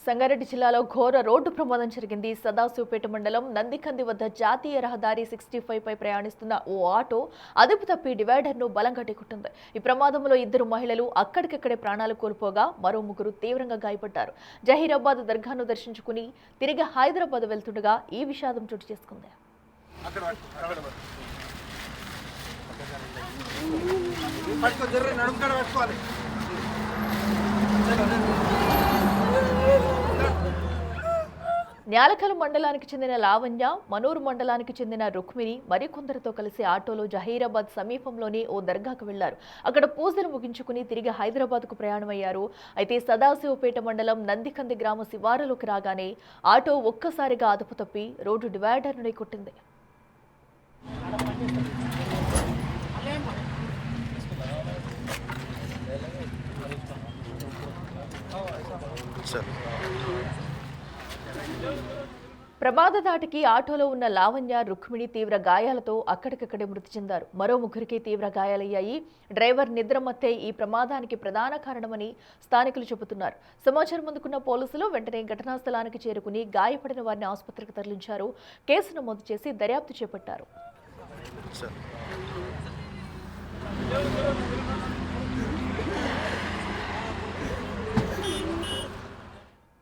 సంగారెడ్డి జిల్లాలో ఘోర రోడ్డు ప్రమాదం జరిగింది. సదాశివపేట మండలం నందికంది వద్ద జాతీయ రహదారి 65 పై ప్రయాణిస్తున్న ఓ ఆటో అదుపు తప్పి డివైడర్ను బలంగా ఢీకొట్టింది. ఈ ప్రమాదంలో 2 మహిళలు అక్కడికక్కడే ప్రాణాలు కోల్పోగా మరో 3 తీవ్రంగా గాయపడ్డారు. జహీరాబాద్ దర్గాను దర్శించుకుని తిరిగి హైదరాబాద్ వెళ్తుండగా ఈ విషాదం చోటు చేసుకుంది. న్యాలకల్ మండలానికి చెందిన లావణ్య, మనూరు మండలానికి చెందిన రుక్మిణి మరికొందరితో కలిసి ఆటోలో జహీరాబాద్ సమీపంలోని ఓ దర్గాకు వెళ్లారు. అక్కడ పూజలు ముగించుకుని తిరిగి హైదరాబాద్కు ప్రయాణమయ్యారు. అయితే సదాశివపేట మండలం నందికంది గ్రామ శివారులోకి రాగానే ఆటో ఒక్కసారిగా అదుపు తప్పి రోడ్డు డివైడర్ను కొట్టింది. ప్రమాద దాటికి ఆటోలో ఉన్న లావణ్య, రుక్మిణి తీవ్ర గాయాలతో అక్కడికక్కడే మృతి చెందారు. మరో 3కి తీవ్ర గాయాలయ్యాయి. డ్రైవర్ నిద్రమత్తే ఈ ప్రమాదానికి ప్రధాన కారణమని స్థానికులు చెబుతున్నారు. సమాచారం అందుకున్న పోలీసులు వెంటనే ఘటనా స్థలానికి చేరుకుని గాయపడిన వారిని ఆసుపత్రికి తరలించారు. కేసు నమోదు చేసి దర్యాప్తు చేపట్టారు.